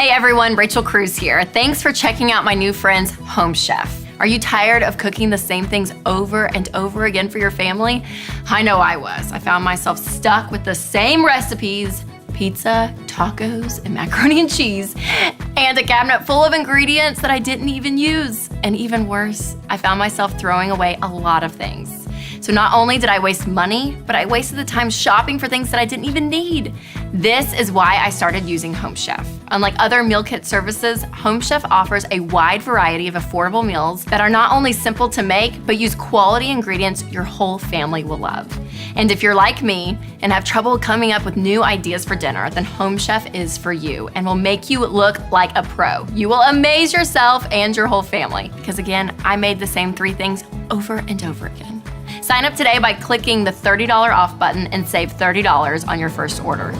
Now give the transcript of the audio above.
Hey everyone, Rachel Cruze here. Thanks for checking out my new friends, Home Chef. Are you tired of cooking the same things over and over again for your family? I know I was. I found myself stuck with the same recipes, pizza, tacos, and macaroni and cheese, and a cabinet full of ingredients that I didn't even use. And even worse, I found myself throwing away a lot of things. So not only did I waste money, but I wasted the time shopping for things that I didn't even need. This is why I started using Home Chef. Unlike other meal kit services, Home Chef offers a wide variety of affordable meals that are not only simple to make, but use quality ingredients your whole family will love. And if you're like me and have trouble coming up with new ideas for dinner, then Home Chef is for you and will make you look like a pro. You will amaze yourself and your whole family. Because again, I made the same 3 things over and over again. Sign up today by clicking the $30 off button and save $30 on your first order.